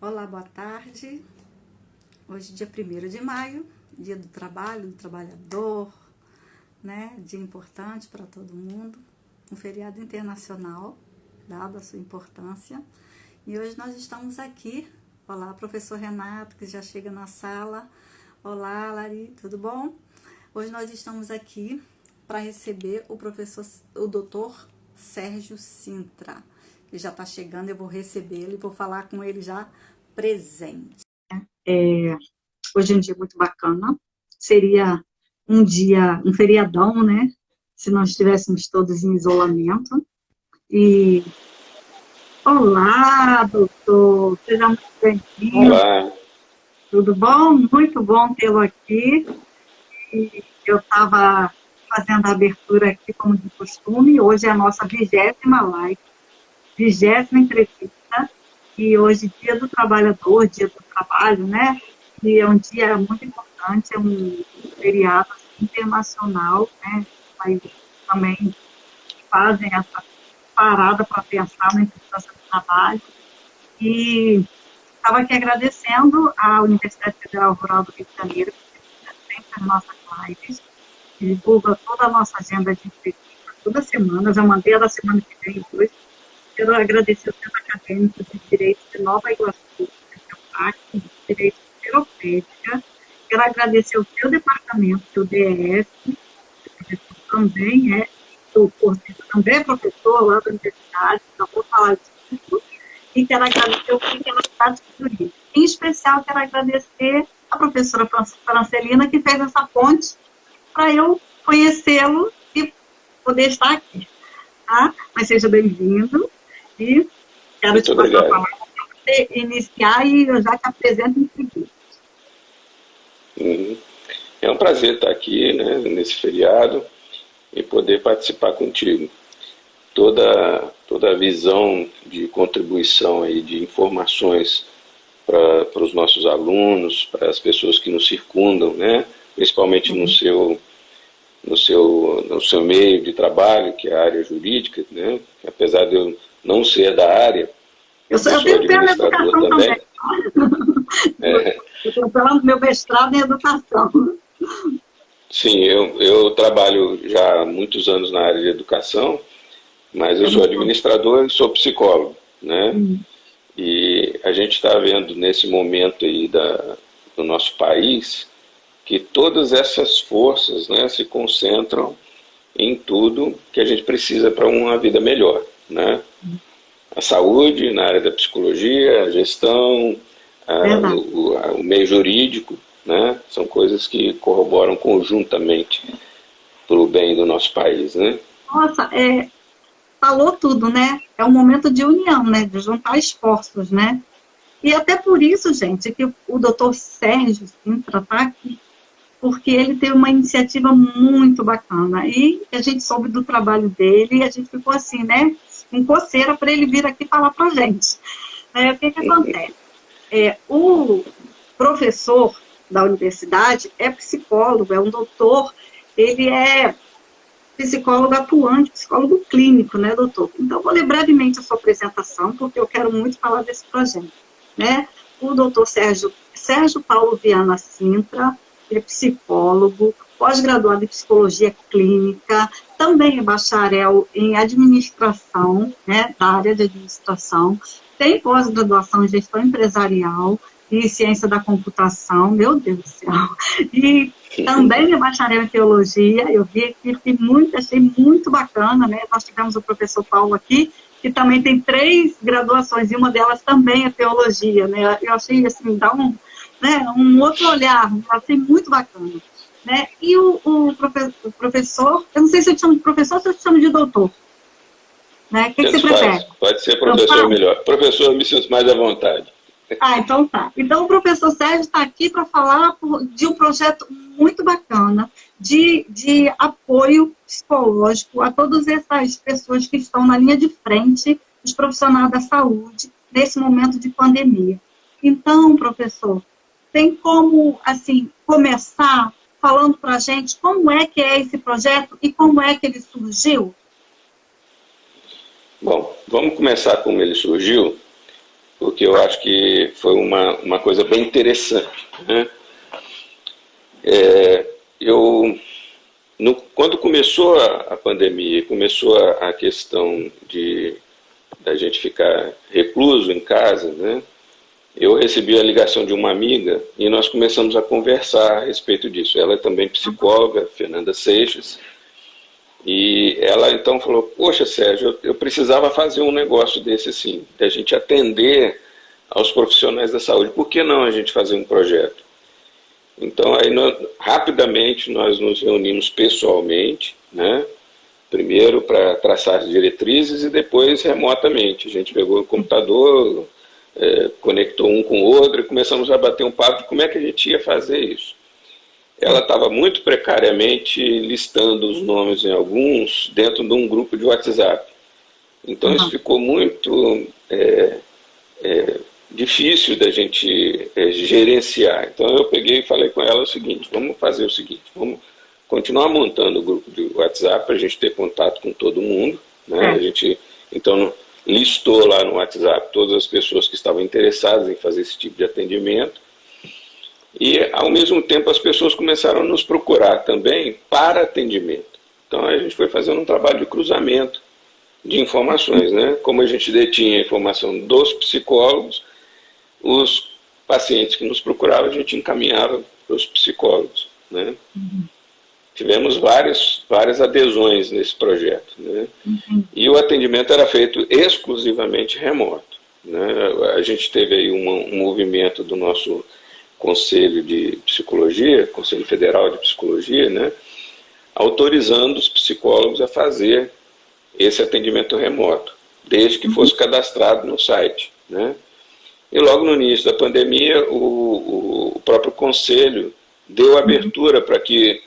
Olá, boa tarde. Hoje, dia 1º de maio, dia do trabalho, do trabalhador, né? Dia importante para todo mundo, um feriado internacional, dado a sua importância. E hoje nós estamos aqui. Olá, professor Renato, que já chega na sala. Olá, Lari, tudo bom? Hoje nós estamos aqui para receber o doutor Sérgio Sintra, que já está chegando. Eu vou recebê-lo e vou falar com ele já presente. Hoje é um dia muito bacana, seria um feriadão, né? Se nós estivéssemos todos em isolamento. E olá, doutor, seja muito bem-vindo. Olá. Tudo bom? Muito bom tê-lo aqui. E eu estava fazendo a abertura aqui, como de costume. Hoje é a nossa 20ª live, 20ª entrevista. E hoje, dia do trabalhador, dia do trabalho, né? E é um dia muito importante, é um feriado internacional, né? Aí também fazem essa parada para pensar na importância do trabalho. E estava aqui agradecendo à Universidade Federal Rural do Rio de Janeiro, que sempre as nossas lives, que divulga toda a nossa agenda de entrevista toda semana. Já mandei a da semana que vem hoje. Quero agradecer o Centro Acadêmico de Direito de Nova Iguaçu, de Direito de Europédica. Quero agradecer o seu departamento, o DES, professor também também é professor lá da universidade, então vou falar disso. E quero agradecer o que ela está de jurídico. Em especial, quero agradecer a professora Francelina, que fez essa ponte para eu conhecê-lo e poder estar aqui. Tá? Mas seja bem-vindo. E quero te passar a palavra para você iniciar e eu já te apresento em seguida. É um prazer estar aqui, né, nesse feriado e poder participar contigo. Toda a visão de contribuição aí, de informações para os nossos alunos, para as pessoas que nos circundam, né, principalmente no seu meio de trabalho, que é a área jurídica, né, apesar de eu não ser da área, eu tenho pé na educação também. Eu estou falando meu mestrado em educação. Sim, eu trabalho já há muitos anos na área de educação, mas eu sou administrador e sou psicólogo, né? E a gente está vendo nesse momento aí do nosso país que todas essas forças, né, se concentram em tudo que a gente precisa para uma vida melhor, né? A saúde, na área da psicologia, a gestão, o meio jurídico, né? São coisas que corroboram conjuntamente para o bem do nosso país, né? Nossa, falou tudo, né? É um momento de união, né? De juntar esforços, né? E até por isso, gente, que o doutor Sérgio Sintra está aqui, porque ele tem uma iniciativa muito bacana. E a gente soube do trabalho dele e a gente ficou assim, né? Com coceira para ele vir aqui falar para a gente. O que acontece? O professor da universidade é psicólogo, é um doutor, ele é psicólogo atuante, psicólogo clínico, né, doutor? Então, vou ler brevemente a sua apresentação, porque eu quero muito falar desse projeto, né? O doutor Sérgio Paulo Viana Sintra, ele é psicólogo, pós-graduado em psicologia clínica, também é bacharel em administração, né, da área de administração, tem pós-graduação em gestão empresarial e ciência da computação, meu Deus do céu, e também é bacharel em teologia. Eu vi aqui, achei muito bacana, né? Nós tivemos o professor Paulo aqui, que também tem 3 graduações, e uma delas também é teologia, né? Eu achei, assim, dá um outro olhar, eu achei muito bacana, né? E o professor, eu não sei se eu te chamo de professor ou se eu te chamo de doutor, né? O que você prefere? Pode ser professor melhor. Professor, eu me sinto mais à vontade. Então tá. Então o professor Sérgio está aqui para falar de um projeto muito bacana de apoio psicológico a todas essas pessoas que estão na linha de frente, os profissionais da saúde, nesse momento de pandemia. Então, professor, tem como, assim, começar falando para a gente como é que é esse projeto e como é que ele surgiu? Bom, vamos começar como ele surgiu. porque eu acho que foi uma coisa bem interessante, né? Quando começou a pandemia, começou a questão da gente ficar recluso em casa, né? Eu recebi a ligação de uma amiga e nós começamos a conversar a respeito disso. Ela é também psicóloga, Fernanda Seixas, e ela então falou: poxa, Sérgio, eu precisava fazer um negócio desse assim, da gente atender aos profissionais da saúde. Por que não a gente fazer um projeto? Então, aí rapidamente nós nos reunimos pessoalmente, né? Primeiro para traçar as diretrizes e depois remotamente. A gente pegou o computador, conectou um com o outro e começamos a bater um papo de como é que a gente ia fazer isso. Ela estava muito precariamente listando os nomes em alguns dentro de um grupo de WhatsApp. Então isso ficou muito difícil da gente gerenciar. Então eu peguei e falei com ela o seguinte: vamos fazer o seguinte, vamos continuar montando o grupo de WhatsApp para a gente ter contato com todo mundo, né? A gente então listou lá no WhatsApp todas as pessoas que estavam interessadas em fazer esse tipo de atendimento. E, ao mesmo tempo, as pessoas começaram a nos procurar também para atendimento. Então, a gente foi fazendo um trabalho de cruzamento de informações, né? Como a gente detinha a informação dos psicólogos, os pacientes que nos procuravam, a gente encaminhava para os psicólogos, né? Tivemos várias adesões nesse projeto, né? E o atendimento era feito exclusivamente remoto, né? A gente teve aí um movimento do nosso Conselho de Psicologia, Conselho Federal de Psicologia, né, autorizando os psicólogos a fazer esse atendimento remoto, desde que fosse cadastrado no site, né? E logo no início da pandemia, o próprio Conselho deu abertura para que,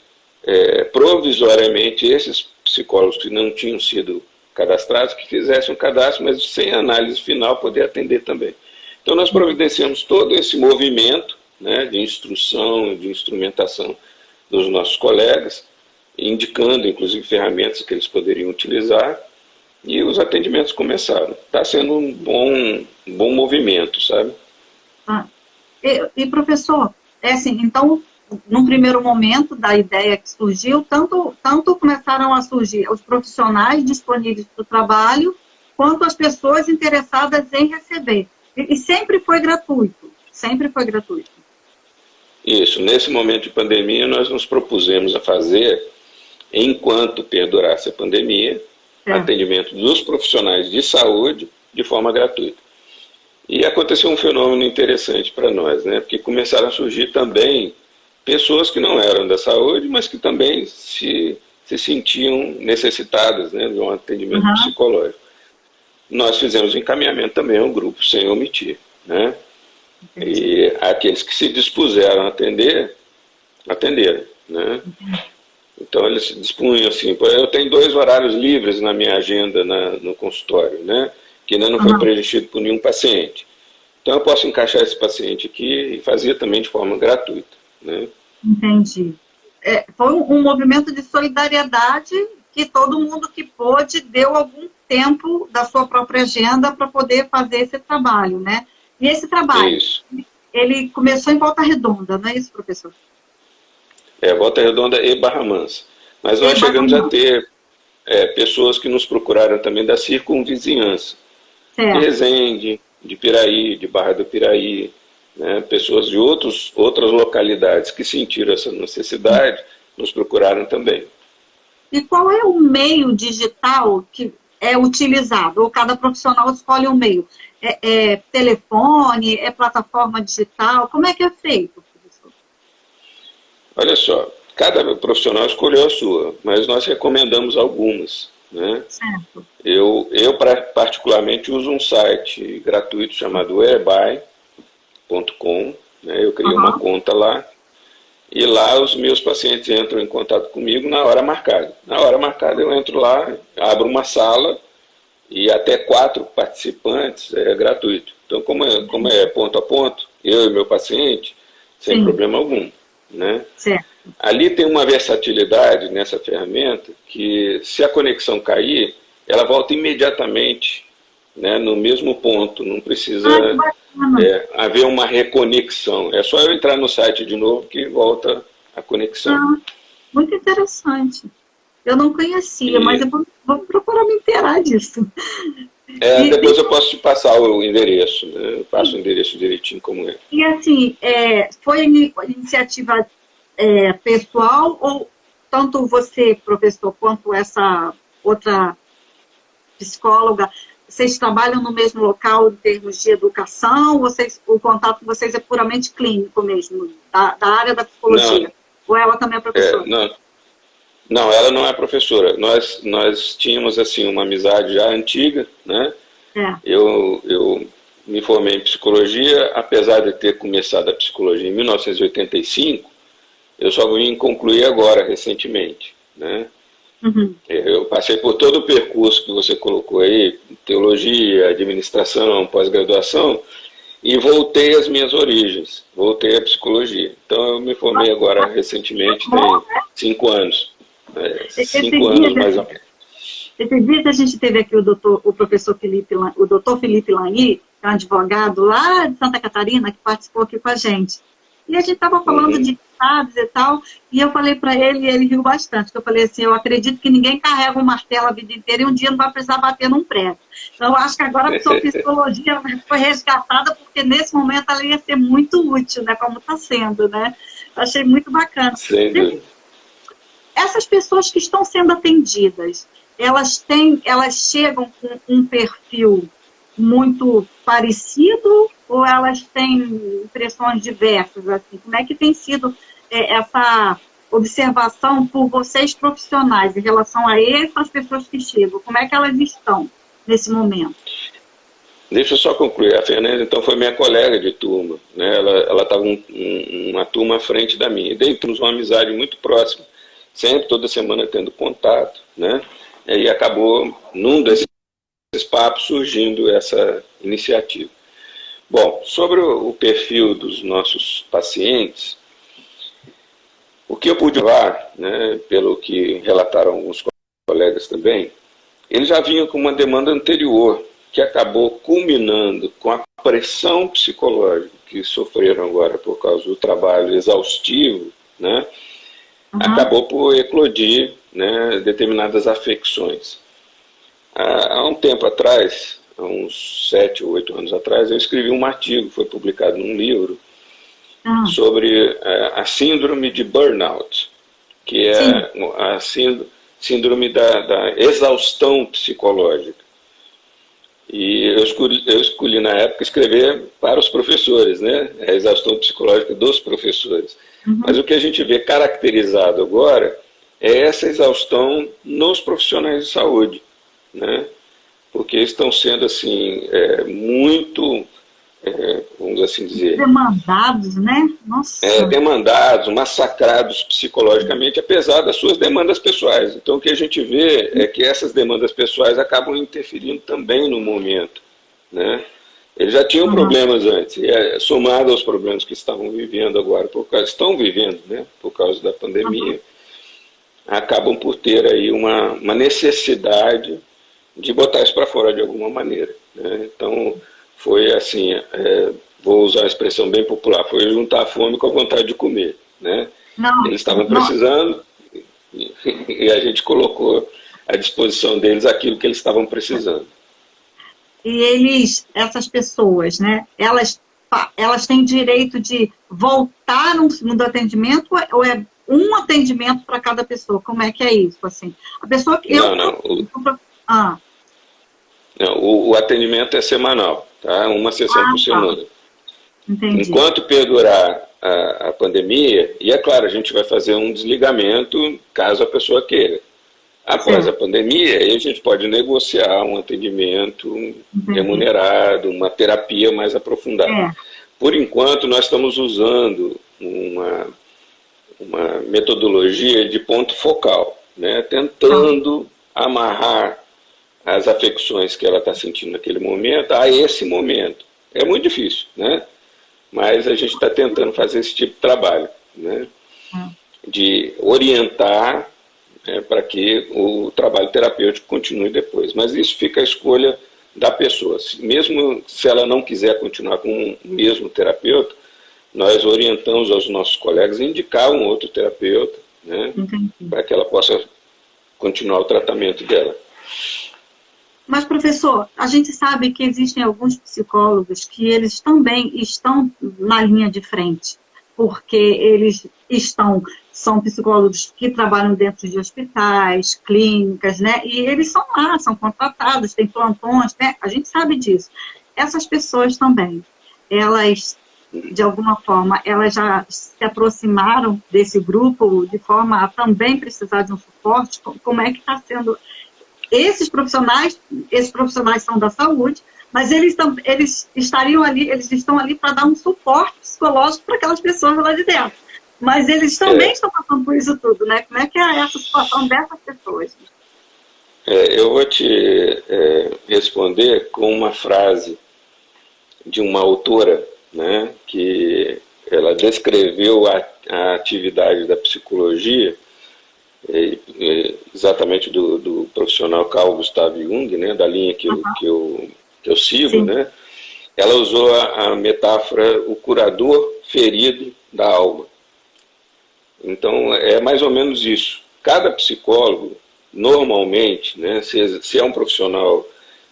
provisoriamente, esses psicólogos que não tinham sido cadastrados, que fizessem um cadastro, mas sem análise final, poder atender também. Então nós providenciamos todo esse movimento, né, de instrução, de instrumentação dos nossos colegas, indicando inclusive ferramentas que eles poderiam utilizar, e os atendimentos começaram. Está sendo um bom movimento, sabe? Professor, assim, então, num primeiro momento da ideia que surgiu, tanto começaram a surgir os profissionais disponíveis para o trabalho, quanto as pessoas interessadas em receber. E sempre foi gratuito, sempre foi gratuito. Isso, nesse momento de pandemia nós nos propusemos a fazer, enquanto perdurasse a pandemia, atendimento dos profissionais de saúde de forma gratuita. E aconteceu um fenômeno interessante para nós, né? Porque começaram a surgir também pessoas que não eram da saúde, mas que também se sentiam necessitadas, né, de um atendimento psicológico. Nós fizemos um encaminhamento também ao grupo, sem omitir, né? E aqueles que se dispuseram a atender, atenderam, né? Então eles se dispunham assim: eu tenho 2 horários livres na minha agenda no consultório, né? Que ainda não foi preenchido por nenhum paciente. Então eu posso encaixar esse paciente aqui e fazer também de forma gratuita, né? Entendi. Foi um movimento de solidariedade que todo mundo que pôde deu algum tempo da sua própria agenda para poder fazer esse trabalho, né? E esse trabalho, ele começou em Volta Redonda, não é isso, professor? Volta Redonda e Barra Mansa. Mas nós chegamos a ter pessoas que nos procuraram também da circunvizinhança. De Resende, de Piraí, de Barra do Piraí, né? Pessoas de outras localidades que sentiram essa necessidade, nos procuraram também. E qual é o meio digital que é utilizado? Ou cada profissional escolhe um meio? Telefone? É plataforma digital? Como é que é feito, professor? Olha só, cada profissional escolheu a sua, mas nós recomendamos algumas, né? Certo. Eu particularmente uso um site gratuito chamado whereby.com, né? Eu criei uma conta lá, e lá os meus pacientes entram em contato comigo na hora marcada. Na hora marcada eu entro lá, abro uma sala, e até 4 participantes é gratuito. Então, como é ponto a ponto, eu e meu paciente, sem problema algum, né? Certo. Ali tem uma versatilidade nessa ferramenta que, se a conexão cair, ela volta imediatamente né, no mesmo ponto, não precisa Ah, que bacana. haver uma reconexão. É só eu entrar no site de novo que volta a conexão. Ah, muito interessante. Eu não conhecia, mas E vou procurar me inteirar disso. E, depois eu posso te passar o endereço, né? Eu passo o endereço direitinho como é. e assim, foi iniciativa pessoal ou tanto você, professor, quanto essa outra psicóloga, vocês trabalham no mesmo local em termos de educação? O contato com vocês é puramente clínico mesmo, da área da Não, psicologia? Ou ela também é professora? não, não, ela não é professora. Nós tínhamos assim uma amizade já antiga, né? É. Eu me formei em psicologia, apesar de ter começado a psicologia em 1985, eu só vim concluir agora, recentemente, né? Uhum. Eu passei por todo o percurso que você colocou aí, teologia, administração, pós-graduação, e voltei às minhas origens, voltei à psicologia. Então eu me formei agora recentemente, tem 5 anos, né? Esse 5 anos mais ou menos. Esse dia que a gente teve aqui o professor Felipe, o doutor Felipe Lanhi, que é um advogado lá de Santa Catarina, que participou aqui com a gente. E a gente estava falando Uhum. de chaves e tal, e eu falei para ele, e ele riu bastante, que eu falei assim, eu acredito que ninguém carrega um martelo a vida inteira e um dia não vai precisar bater num prego. Então, eu acho que agora a sua psicologia foi resgatada, porque nesse momento ela ia ser muito útil, né, como está sendo, né? Eu achei muito bacana. Sem dúvida. Essas pessoas que estão sendo atendidas, elas chegam com um perfil muito parecido ou elas têm impressões diversas? Assim? Como é que tem sido essa observação por vocês profissionais em relação a essas pessoas que chegam? Como é que elas estão nesse momento? Deixa eu só concluir. A Fernanda, então, foi minha colega de turma, né? Ela estava uma turma à frente da minha. E daí temos uma amizade muito próxima, sempre, toda semana, tendo contato, né? E acabou, num desses papos, surgindo essa iniciativa. Bom, sobre o perfil dos nossos pacientes, o que eu pude ver, né, pelo que relataram alguns colegas também, eles já vinham com uma demanda anterior, que acabou culminando com a pressão psicológica que sofreram agora por causa do trabalho exaustivo, né, Uhum. acabou por eclodir, né, determinadas afecções. Há um tempo atrás, há uns 7 ou 8 anos atrás, eu escrevi um artigo, foi publicado num livro, Ah, sobre a síndrome de burnout, que sim. é a síndrome da exaustão psicológica. E eu escolhi na época escrever para os professores, né? A exaustão psicológica dos professores. Mas Uhum. o que a gente vê caracterizado agora é essa exaustão nos profissionais de saúde, né? Porque estão sendo assim muito, vamos assim dizer, Demandados, né? Nossa. demandados, massacrados psicologicamente, apesar das suas demandas pessoais. Então, o que a gente vê é que essas demandas pessoais acabam interferindo também no momento, né? Eles já tinham Uhum. problemas antes, e somado aos problemas que estavam vivendo agora, estão vivendo, né, por causa da Uhum. pandemia, acabam por ter aí uma necessidade de botar isso para fora de alguma maneira, né? Então, foi assim, vou usar a expressão bem popular, foi juntar a fome com a vontade de comer, né? Eles Nossa, estavam precisando e a gente colocou à disposição deles aquilo que eles estavam precisando. e essas pessoas, né, elas têm direito de voltar num segundo atendimento ou é um atendimento para cada pessoa? Como é que é isso, assim? A pessoa que Não, não. Ah, Não, o atendimento é semanal, tá? Uma sessão por tá, semana. entendi. Enquanto perdurar a pandemia, e é claro, a gente vai fazer um desligamento caso a pessoa queira. Após a Certo, pandemia, aí a gente pode negociar um atendimento entendi. remunerado, uma terapia mais aprofundada. É, Por enquanto, nós estamos usando uma metodologia de ponto focal, né? tá. Tentando amarrar as afecções que ela está sentindo naquele momento a esse momento. É muito difícil, né? Mas a gente está tentando fazer esse tipo de trabalho, né? De orientar, né, para que o trabalho terapêutico continue depois. Mas isso fica a escolha da pessoa. Mesmo se ela não quiser continuar com o mesmo terapeuta, nós orientamos aos nossos colegas a indicar um outro terapeuta, né, para que ela possa continuar o tratamento dela. Mas, professor, a gente sabe que existem alguns psicólogos que eles também estão na linha de frente, porque eles são psicólogos que trabalham dentro de hospitais, clínicas, né? E eles são lá, são contratados, têm plantões, né? A gente sabe disso. Essas pessoas também, elas, de alguma forma, elas já se aproximaram desse grupo de forma a também precisar de um suporte? Como é que está sendo... Esses profissionais são da saúde, mas eles estão ali para dar um suporte psicológico para aquelas pessoas lá de dentro. Mas eles também estão passando por isso tudo, né? Como é que é essa situação dessas pessoas? Eu vou te responder com uma frase de uma autora, né, que ela descreveu a atividade da psicologia, exatamente do profissional Carl Gustav Jung, né, da linha que eu sigo, né? Ela usou a metáfora o curador ferido da alma. Então, é mais ou menos isso. Cada psicólogo, normalmente, né, se é um profissional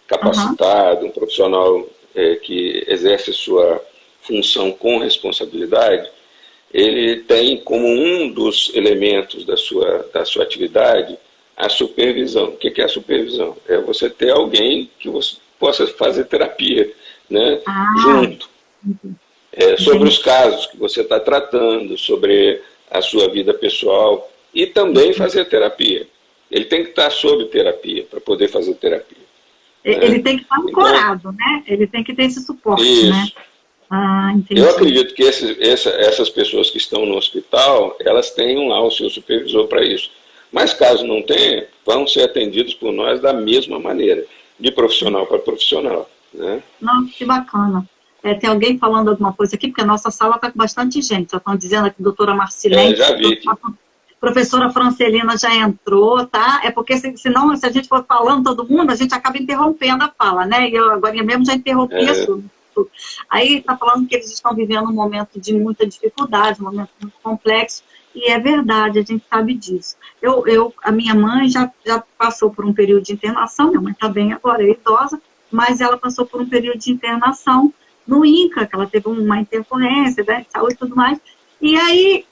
capacitado, um profissional que exerce sua função com responsabilidade, ele tem como um dos elementos da sua atividade a supervisão. O que é a supervisão? É você ter alguém que você possa fazer terapia, né, junto. Sobre os casos que você está tratando, sobre a sua vida pessoal, e também fazer terapia. Ele tem que estar sob terapia para poder fazer terapia. Ele tem que estar ancorado, né? Ele tem que ter esse suporte, isso, né? Entendi. Eu acredito que essas pessoas que estão no hospital, elas tenham lá o seu supervisor para isso. Mas caso não tenha, vão ser atendidos por nós da mesma maneira, de profissional para profissional, né? Nossa, que bacana. Tem alguém falando alguma coisa aqui, porque a nossa sala está com bastante gente. Já estão dizendo aqui, doutora Marcilene. Já vi. Professora Francelina já entrou, tá? É porque senão, se a gente for falando todo mundo, a gente acaba interrompendo a fala, né? E eu agora mesmo já interrompi isso. Aí está falando que eles estão vivendo um momento de muita dificuldade, um momento muito complexo, e é verdade, a gente sabe disso. A minha mãe já passou por um período de internação, minha mãe está bem agora, é idosa, mas ela passou por um período de internação no INCA, que ela teve uma intercorrência, né, de saúde e tudo mais, e aí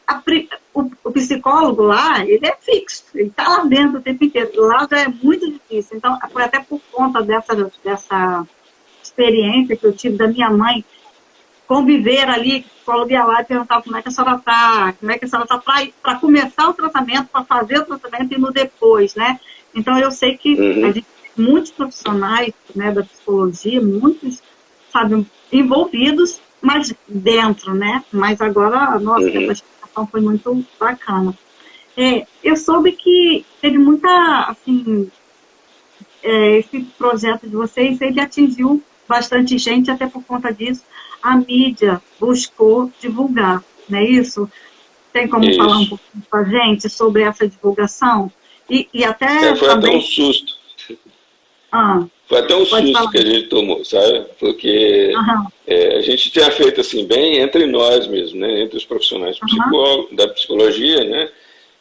o psicólogo lá, ele é fixo, ele está lá dentro o tempo inteiro, lá já é muito difícil, então foi até por conta dessa experiência que eu tive da minha mãe, conviver ali, o psicólogo ia lá e perguntava como é que a senhora está, para começar o tratamento, para fazer o tratamento e no depois, né? Então eu sei que a gente, muitos profissionais, né, da psicologia, muitos, sabe, envolvidos, mas dentro, né? Mas agora, nossa, essa explicação foi muito bacana. Eu soube que teve muita, assim, esse projeto de vocês, ele atingiu bastante gente, até por conta disso, a mídia buscou divulgar, não é isso? Tem como falar um pouquinho com a gente sobre essa divulgação? E até foi também... até um susto. Foi até um susto que a gente tomou, sabe? Porque a gente tinha feito assim, bem entre nós mesmo, né? Entre os profissionais da psicologia, né?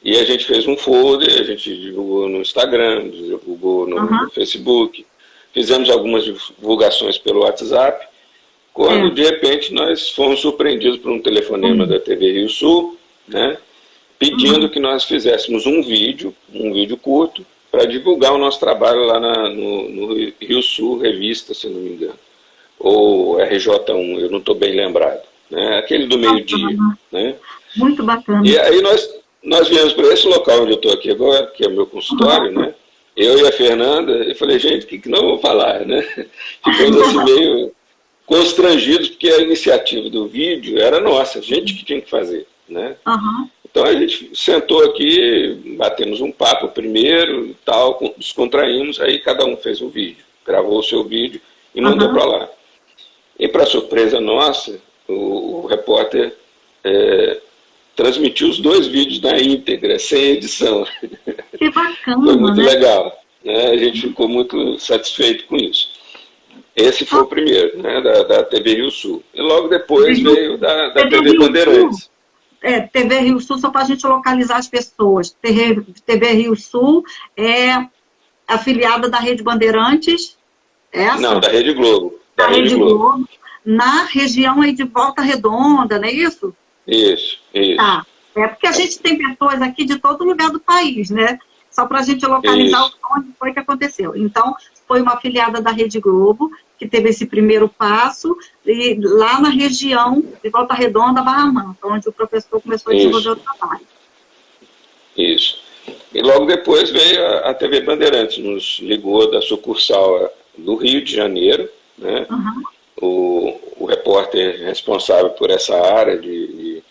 E a gente fez um folder, a gente divulgou no Instagram, divulgou no Facebook, fizemos algumas divulgações pelo WhatsApp, quando de repente nós fomos surpreendidos por um telefonema da TV Rio Sul, né, pedindo que nós fizéssemos um vídeo curto, para divulgar o nosso trabalho lá no Rio Sul Revista, se não me engano, ou RJ1, eu não estou bem lembrado, né, aquele do meio-dia. Né? Muito bacana. E aí nós viemos para esse local onde eu estou aqui agora, que é o meu consultório, né? Eu e a Fernanda, eu falei, gente, o que nós vamos falar, né? Ficamos assim meio constrangidos, porque a iniciativa do vídeo era nossa, a gente que tinha que fazer, né? Então a gente sentou aqui, batemos um papo primeiro e tal, descontraímos, aí cada um fez um vídeo, gravou o seu vídeo e mandou para lá. E para surpresa nossa, o repórter transmitiu os 2 vídeos na íntegra, sem edição. Que bacana, Foi muito legal, né? A gente ficou muito satisfeito com isso. Esse foi o primeiro, né, da TV Rio Sul. E logo depois veio da TV Bandeirantes. TV Rio Sul, só para a gente localizar as pessoas. TV Rio Sul é afiliada da Rede Bandeirantes? Essa? Não, da Rede Globo. Da Rede Globo. Na região aí de Volta Redonda, não é isso? Isso. Tá. É porque a gente tem pessoas aqui de todo lugar do país, né? Só para a gente localizar onde foi que aconteceu. Então, foi uma afiliada da Rede Globo, que teve esse primeiro passo, e lá na região de Volta Redonda, Barra Mansa, onde o professor começou a desenvolver o trabalho. Isso. E logo depois veio a TV Bandeirantes, nos ligou da sucursal do Rio de Janeiro, né? O repórter responsável por essa área de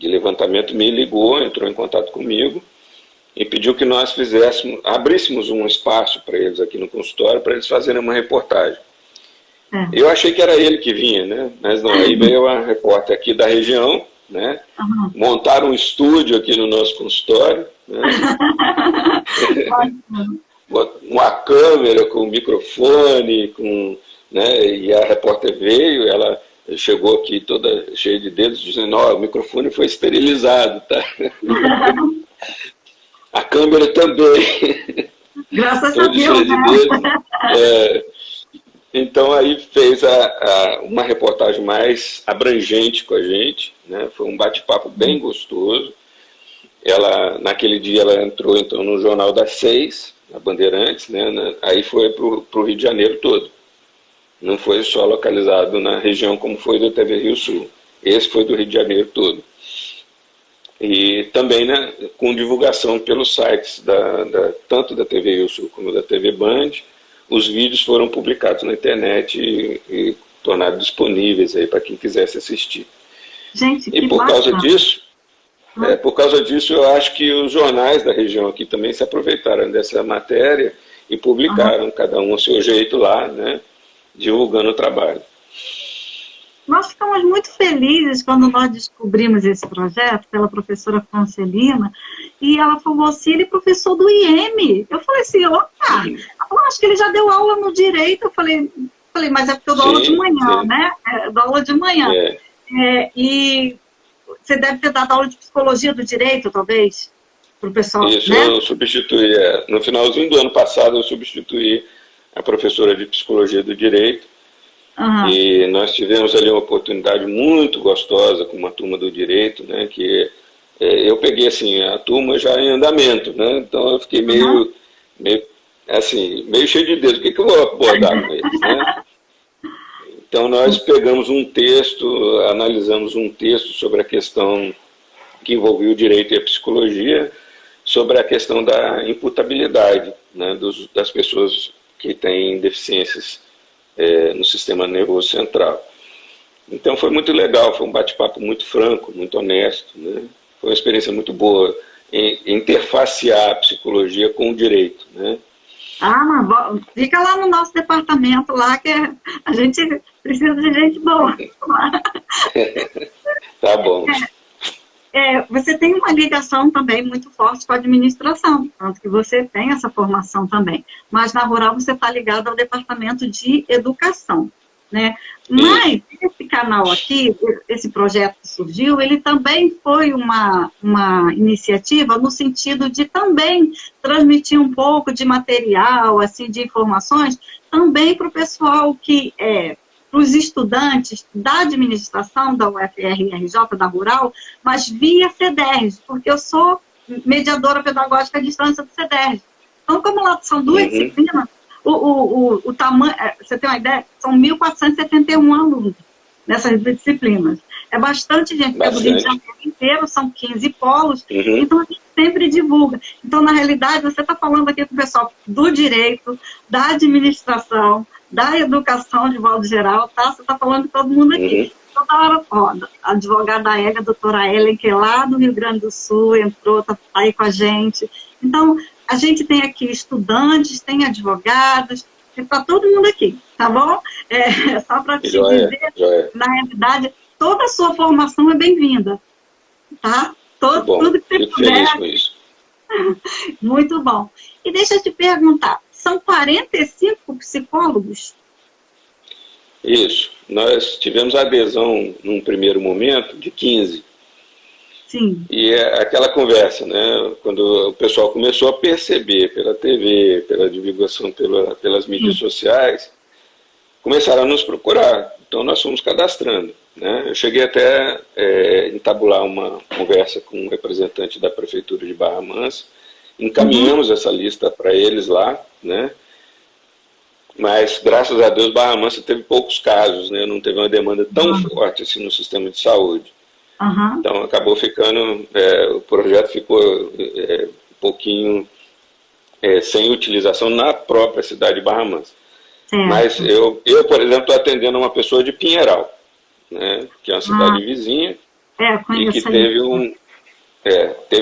levantamento me ligou, entrou em contato comigo e pediu que nós abríssemos um espaço para eles aqui no consultório, para eles fazerem uma reportagem. Eu achei que era ele que vinha, né? Mas não, aí veio a repórter aqui da região, né? Montaram um estúdio aqui no nosso consultório, né? Uma câmera com microfone, né? E a repórter veio, ela chegou aqui toda cheia de dedos, dizendo, o microfone foi esterilizado, tá? A câmera também. Graças a Deus, né? Então aí fez uma reportagem mais abrangente com a gente, né? Foi um bate-papo bem gostoso. Naquele dia ela entrou então no Jornal das 6, na Bandeirantes, né? Aí foi para o Rio de Janeiro todo. Não foi só localizado na região como foi do TV Rio Sul. Esse foi do Rio de Janeiro todo. E também, né, com divulgação pelos sites, tanto da TV Rio Sul como da TV Band, os vídeos foram publicados na internet e tornados disponíveis aí para quem quisesse assistir. Gente, e por causa disso, eu acho que os jornais da região aqui também se aproveitaram dessa matéria e publicaram, cada um ao seu jeito lá, né, divulgando o trabalho. Nós ficamos muito felizes quando nós descobrimos esse projeto pela professora Francelina, e ela falou assim, ele é professor do IEM. Eu falei assim, opa, acho que ele já deu aula no direito. Eu falei, mas é porque eu dou aula de manhã, né? Eu dou aula de manhã. E você deve ter dado aula de psicologia do direito, talvez, para o pessoal, Isso, né? Eu substituí, no finalzinho do ano passado, eu substituí a professora de psicologia do direito. E nós tivemos ali uma oportunidade muito gostosa com uma turma do direito, né, que eu peguei assim, a turma já em andamento, né, então eu fiquei meio cheio de dedos, o que eu vou abordar com eles, né? Então nós pegamos um texto, analisamos um texto sobre a questão que envolvia o direito e a psicologia, sobre a questão da imputabilidade, né, das pessoas que têm deficiências no sistema nervoso central. Então foi muito legal, foi um bate-papo muito franco, muito honesto, né? Foi uma experiência muito boa em interfacear a psicologia com o direito, né? Fica lá no nosso departamento lá, que a gente precisa de gente boa. Tá bom. Você tem uma ligação também muito forte com a administração, tanto que você tem essa formação também. Mas na Rural você está ligado ao departamento de educação, né? Mas esse canal aqui, esse projeto que surgiu, ele também foi uma iniciativa no sentido de também transmitir um pouco de material, assim, de informações, também para o pessoal que para os estudantes da administração da UFRJ, da Rural, mas via CEDERJ, porque eu sou mediadora pedagógica à distância do CEDERJ. Então, como lá são duas disciplinas, o tamanho, você tem uma ideia? São 1.471 alunos nessas duas disciplinas. É bastante gente, porque do Rio de Janeiro inteiro são 15 polos, então a gente sempre divulga. Então, na realidade, você está falando aqui com o pessoal do direito, da administração, da educação de modo geral, tá? Você está falando de todo mundo aqui. Toda hora, a advogada Ega, a doutora Ellen, que é lá do Rio Grande do Sul, entrou, está aí com a gente. Então, a gente tem aqui estudantes, tem advogados, está todo mundo aqui, tá bom? Só para te dizer, na realidade, toda a sua formação é bem-vinda, tá? Tudo que você puder. Com isso. Muito bom. E deixa eu te perguntar, são 45 psicólogos? Isso. Nós tivemos adesão, num primeiro momento, de 15. Sim. E é aquela conversa, né? Quando o pessoal começou a perceber pela TV, pela divulgação pelas mídias sociais, começaram a nos procurar. Então nós fomos cadastrando, né? Eu cheguei até entabular uma conversa com um representante da Prefeitura de Barra Mansa, encaminhamos essa lista para eles lá, né? Mas, graças a Deus, Barra Mansa teve poucos casos, né? Não teve uma demanda tão forte assim no sistema de saúde. Então, acabou ficando, o projeto ficou um pouquinho sem utilização na própria cidade de Barra Mansa. Mas eu, por exemplo, estou atendendo uma pessoa de Pinheiral, né? Que é uma cidade vizinha, e que teve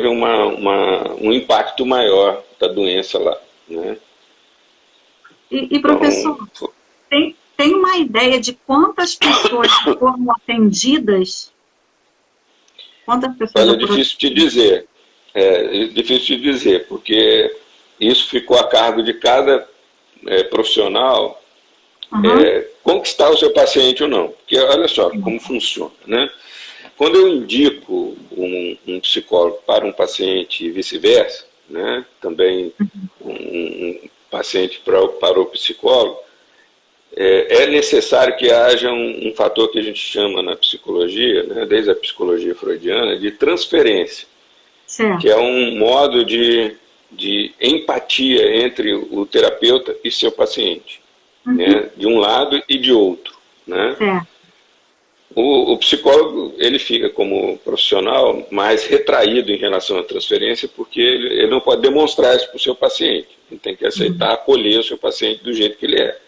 um impacto maior da doença lá, né? E professor, então, tem uma ideia de quantas pessoas foram atendidas? Quantas pessoas? Olha, é difícil te dizer. É difícil te dizer, porque isso ficou a cargo de cada profissional conquistar o seu paciente ou não. Porque olha só como funciona, né? Quando eu indico um psicólogo para um paciente e vice-versa, né? Também um paciente para o psicólogo, é necessário que haja um fator que a gente chama na psicologia, né, desde a psicologia freudiana, de transferência, que é um modo de empatia entre o terapeuta e seu paciente, né, de um lado e de outro, né? O psicólogo, ele fica como profissional mais retraído em relação à transferência, porque ele não pode demonstrar isso para o seu paciente. Ele tem que aceitar, acolher o seu paciente do jeito que ele é.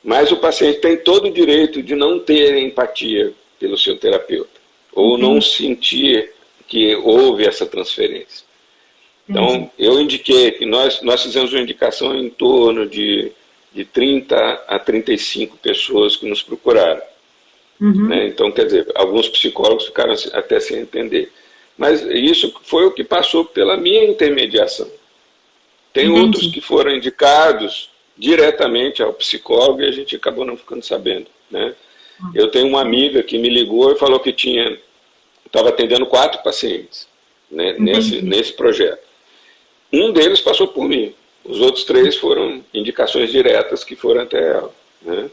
Mas o paciente tem todo o direito de não ter empatia pelo seu terapeuta, ou não sentir que houve essa transferência. Então, eu indiquei que nós fizemos uma indicação em torno de 30 a 35 pessoas que nos procuraram. Né? Então, quer dizer, alguns psicólogos ficaram até sem entender. Mas isso foi o que passou pela minha intermediação. Tem outros que foram indicados diretamente ao psicólogo e a gente acabou não ficando sabendo, né? Eu tenho uma amiga que me ligou e falou que estava atendendo 4 pacientes, né, nesse projeto. Um deles passou por mim. Os outros 3 foram indicações diretas que foram até ela, né?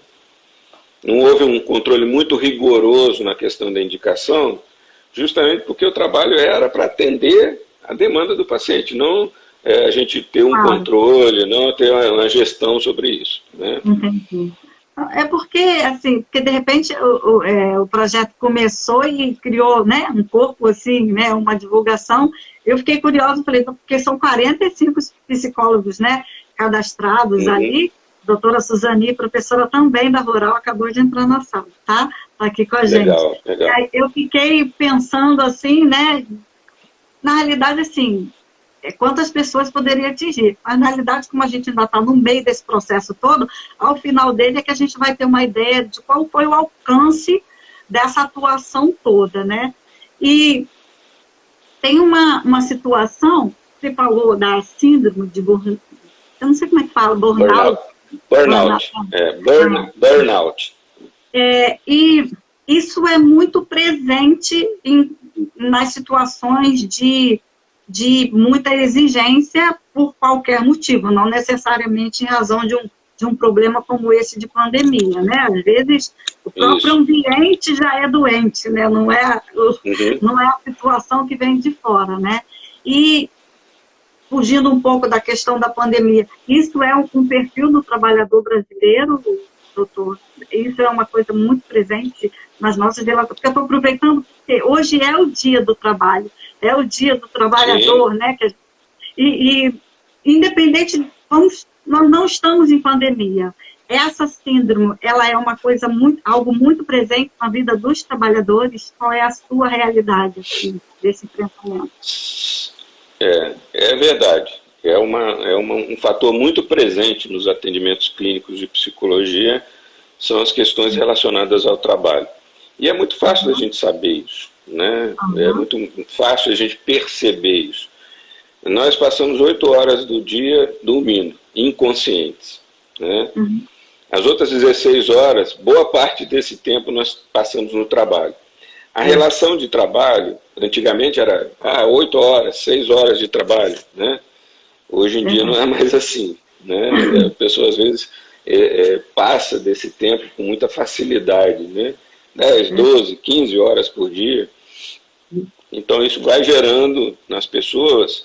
Não houve um controle muito rigoroso na questão da indicação, justamente porque o trabalho era para atender a demanda do paciente, não a gente ter um controle, não ter uma gestão sobre isso, né? Entendi. É porque, assim, porque de repente o projeto começou e criou, né, um corpo, assim, né, uma divulgação. Eu fiquei curiosa, falei, porque são 45 psicólogos, né, cadastrados ali. Doutora Suzani, professora também da Rural, acabou de entrar na sala, tá? Tá aqui com a gente. Legal. Aí eu fiquei pensando assim, né, na realidade, assim, quantas pessoas poderia atingir. Mas, na realidade, como a gente ainda está no meio desse processo todo, ao final dele é que a gente vai ter uma ideia de qual foi o alcance dessa atuação toda, né? E tem uma situação, você falou da síndrome de burnout, eu não sei como é que fala, burnout. Burnout. E isso é muito presente nas situações de muita exigência por qualquer motivo, não necessariamente em razão de um problema como esse de pandemia, né? Às vezes o próprio ambiente já é doente, né? Não é a situação que vem de fora, né? E fugindo um pouco da questão da pandemia, isso é um perfil do trabalhador brasileiro, doutor? Isso é uma coisa muito presente nas nossas relações, porque eu estou aproveitando, porque hoje é o dia do trabalho, é o dia do trabalhador, né? E independente, nós não estamos em pandemia. Essa síndrome, ela é uma coisa algo muito presente na vida dos trabalhadores. Qual é a sua realidade assim, desse enfrentamento? É verdade. É um fator muito presente nos atendimentos clínicos de psicologia, são as questões relacionadas ao trabalho. E é muito fácil a gente saber isso, né? É muito fácil a gente perceber isso. Nós passamos 8 horas do dia dormindo, inconscientes, né? As outras 16 horas, boa parte desse tempo nós passamos no trabalho. A relação de trabalho, antigamente era 8 horas, 6 horas de trabalho, né? Hoje em dia não é mais assim, né? A pessoa às vezes passa desse tempo com muita facilidade, né? 10, 12, 15 horas por dia. Então isso vai gerando nas pessoas,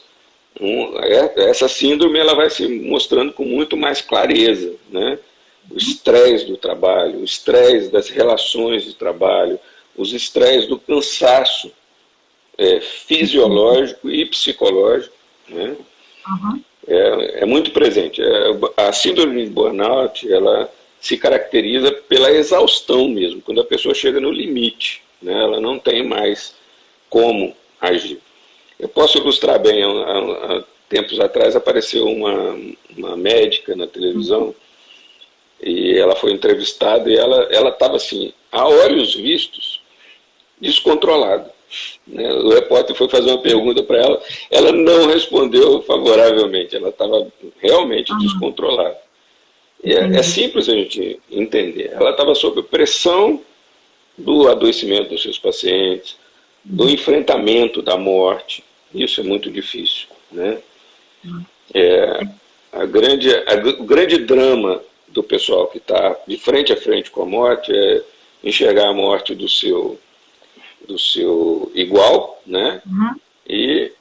essa síndrome ela vai se mostrando com muito mais clareza, né? O estresse do trabalho, o estresse das relações de trabalho, os estresses do cansaço fisiológico e psicológico, né? É muito presente. A síndrome de burnout, ela se caracteriza pela exaustão mesmo, quando a pessoa chega no limite, né? Ela não tem mais como agir. Eu posso ilustrar bem, há tempos atrás apareceu uma médica na televisão, e ela foi entrevistada e ela estava assim, a olhos vistos, descontrolada, né? O repórter foi fazer uma pergunta para ela não respondeu favoravelmente, ela estava realmente descontrolada. É simples a gente entender. Ela estava sob pressão do adoecimento dos seus pacientes, do enfrentamento da morte. Isso é muito difícil, né? O grande drama do pessoal que está de frente a frente com a morte é enxergar a morte do seu igual, né? E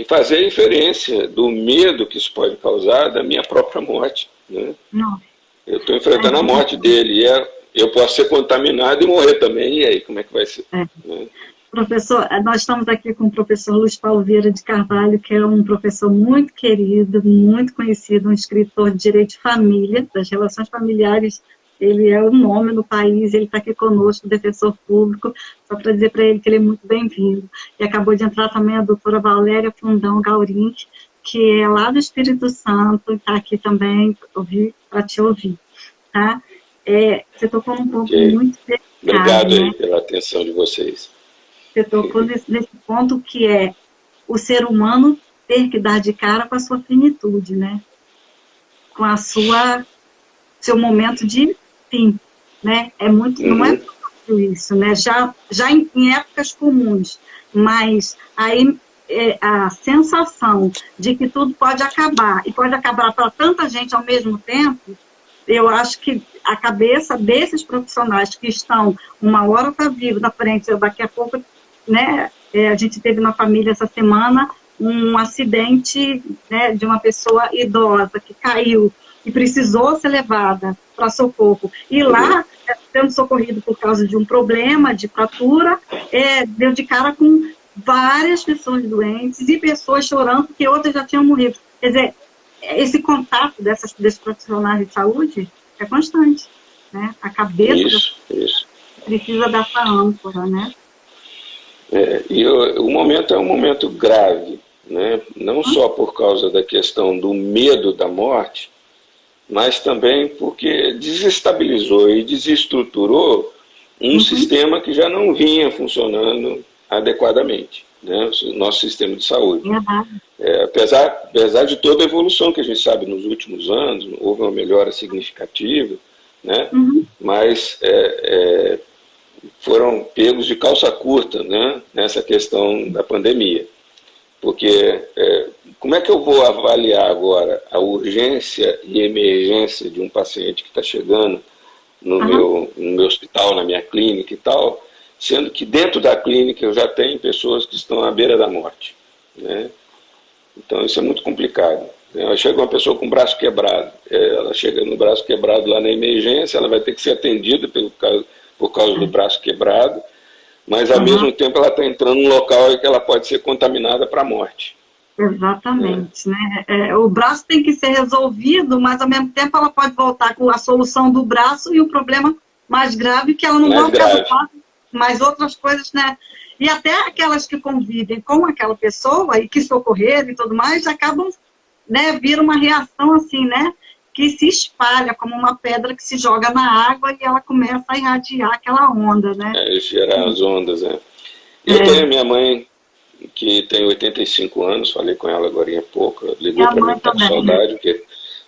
fazer a inferência do medo que isso pode causar da minha própria morte, né? Eu estou enfrentando a morte dele, e eu posso ser contaminado e morrer também, e aí como é que vai ser? Né? Professor, nós estamos aqui com o professor Luiz Paulo Vieira de Carvalho, que é um professor muito querido, muito conhecido, um escritor de direito de família, das relações familiares. Ele é o nome no país, ele está aqui conosco, defensor público, só para dizer para ele que ele é muito bem-vindo. E acabou de entrar também a doutora Valéria Fundão Gaurin, que é lá do Espírito Santo, e está aqui também para te ouvir. Tá? Você tocou num ponto muito delicado. Obrigado aí pela atenção de vocês. Você tocou nesse ponto que é o ser humano ter que dar de cara com a sua finitude, né? Com a seu momento de fim, né? Não é fácil isso, né? Já em épocas comuns, mas aí a sensação de que tudo pode acabar, e pode acabar para tanta gente ao mesmo tempo, eu acho que a cabeça desses profissionais que estão, uma hora está vivo na frente, daqui a pouco, né, a gente teve na família essa semana um acidente, né, de uma pessoa idosa que caiu e precisou ser levada para socorro. E lá, sendo socorrido por causa de um problema de fratura, deu de cara com várias pessoas doentes e pessoas chorando porque outras já tinham morrido. Quer dizer, esse contato desses profissionais de saúde é constante, né? A cabeça precisa dessa âncora, né? E o momento é um momento grave, né? Não só por causa da questão do medo da morte, mas também porque desestabilizou e desestruturou um sistema que já não vinha funcionando adequadamente, né? O nosso sistema de saúde. Apesar de toda a evolução que a gente sabe nos últimos anos, houve uma melhora significativa, né? Mas foram pegos de calça curta, né, nessa questão da pandemia. Porque como é que eu vou avaliar agora a urgência e emergência de um paciente que está chegando no meu hospital, na minha clínica e tal, sendo que dentro da clínica eu já tenho pessoas que estão à beira da morte, né? Então isso é muito complicado. Chega uma pessoa com o braço quebrado, ela chega no braço quebrado lá na emergência, ela vai ter que ser atendida por causa do braço quebrado, mas ao mesmo tempo ela está entrando num local em que ela pode ser contaminada para a morte. Exatamente, né? O braço tem que ser resolvido, mas ao mesmo tempo ela pode voltar com a solução do braço e o problema mais grave que ela não volta do braço, mas outras coisas, né? E até aquelas que convivem com aquela pessoa e que socorreram e tudo mais, acabam, né, vira uma reação assim, né? Que se espalha como uma pedra que se joga na água e ela começa a irradiar aquela onda, né? Gerar as ondas, Eu tenho a minha mãe, que tem 85 anos, falei com ela agora há pouco, ligou para mim, tá com saudade, porque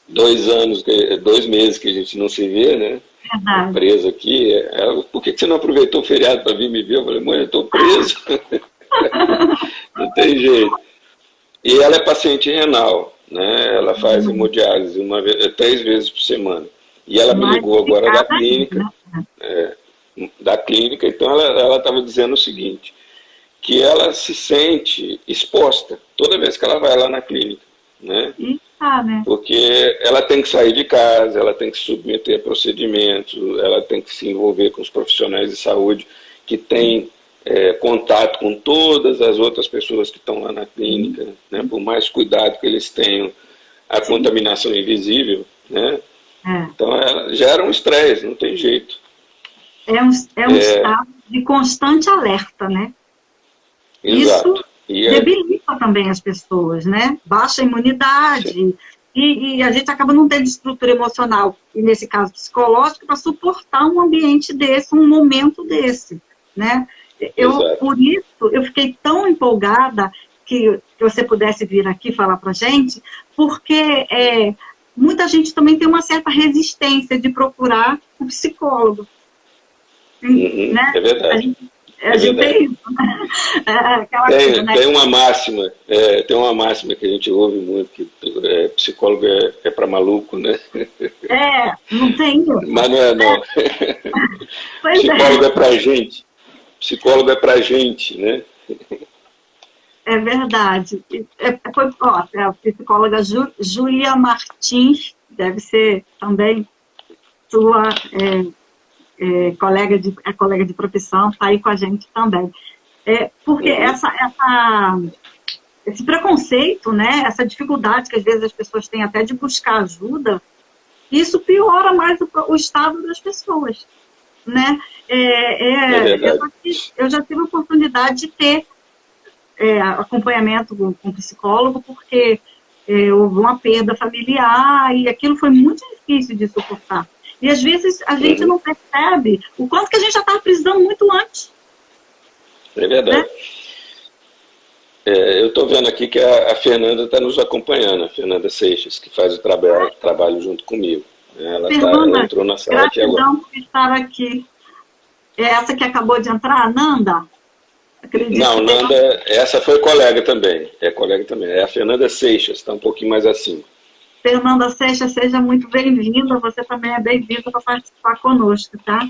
2 meses que a gente não se vê, né? Verdade. Preso aqui. Ela, por que você não aproveitou o feriado para vir me ver? Eu falei, mãe, eu estou preso. Não tem jeito. E ela é paciente renal, né? Ela faz hemodiálise 3 vezes por semana. E ela me ligou agora da clínica, então ela estava dizendo o seguinte, que ela se sente exposta toda vez que ela vai lá na clínica, né? Porque ela tem que sair de casa, ela tem que se submeter a procedimentos, ela tem que se envolver com os profissionais de saúde que têm contato com todas as outras pessoas que estão lá na clínica, né? Por mais cuidado que eles tenham, a contaminação invisível, né? Então gera um estresse, não tem jeito. É um estado de constante alerta, né? Exato. Isso debilita também as pessoas, né? Baixa a imunidade e a gente acaba não tendo estrutura emocional, e nesse caso psicológica, para suportar um ambiente desse, um momento desse, né? Por isso, eu fiquei tão empolgada que você pudesse vir aqui falar para a gente, porque muita gente também tem uma certa resistência de procurar um psicólogo. Né? É verdade. A gente tem isso, né? Tem uma máxima, que a gente ouve muito, que psicólogo é para maluco, né? Não tem isso. Mas não é, não. Psicólogo é para gente. Psicólogo é pra gente, né? É verdade. A psicóloga Júlia Martins, deve ser também sua colega de profissão, está aí com a gente também. Porque esse preconceito, né, essa dificuldade que às vezes as pessoas têm até de buscar ajuda, isso piora mais o estado das pessoas. Né? Eu já tive a oportunidade de ter acompanhamento com psicólogo, porque houve uma perda familiar e aquilo foi muito difícil de suportar. E às vezes a gente não percebe o quanto que a gente já estava precisando muito antes. É verdade. Né? Eu estou vendo aqui que a Fernanda está nos acompanhando, a Fernanda Seixas, que faz o trabalho junto comigo. Ela entrou na sala aqui agora. Gratidão por estar aqui. É essa que acabou de entrar, a Nanda? Não, Nanda, essa foi colega também. É a Fernanda Seixas, está um pouquinho mais acima. Fernanda Seixas, seja muito bem-vinda. Você também é bem-vinda para participar conosco, tá?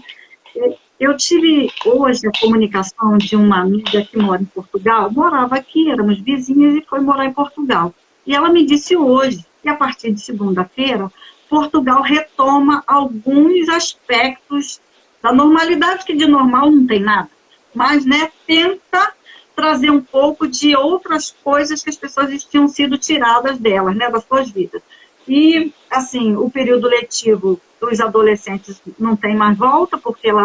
Eu tive hoje a comunicação de uma amiga que mora em Portugal. Morava aqui, éramos vizinhas e foi morar em Portugal. E ela me disse hoje que a partir de segunda-feira, Portugal retoma alguns aspectos da normalidade, que de normal não tem nada, mas, né, tenta trazer um pouco de outras coisas que as pessoas tinham sido tiradas delas, né, das suas vidas. E, assim, o período letivo dos adolescentes não tem mais volta, porque lá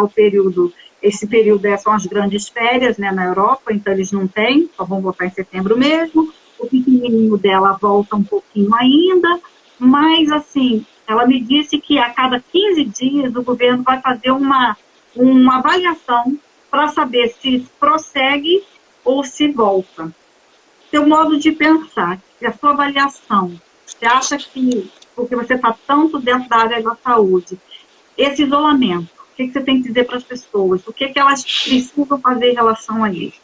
esse período são as grandes férias, né, na Europa, então eles não têm, só vão voltar em setembro mesmo. O pequenininho dela volta um pouquinho ainda, mas, assim, ela me disse que a cada 15 dias o governo vai fazer uma avaliação para saber se prossegue ou se volta. Seu modo de pensar, a sua avaliação, você acha que, porque você está tanto dentro da área da saúde, esse isolamento, o que você tem que dizer para as pessoas? O que elas precisam fazer em relação a isso?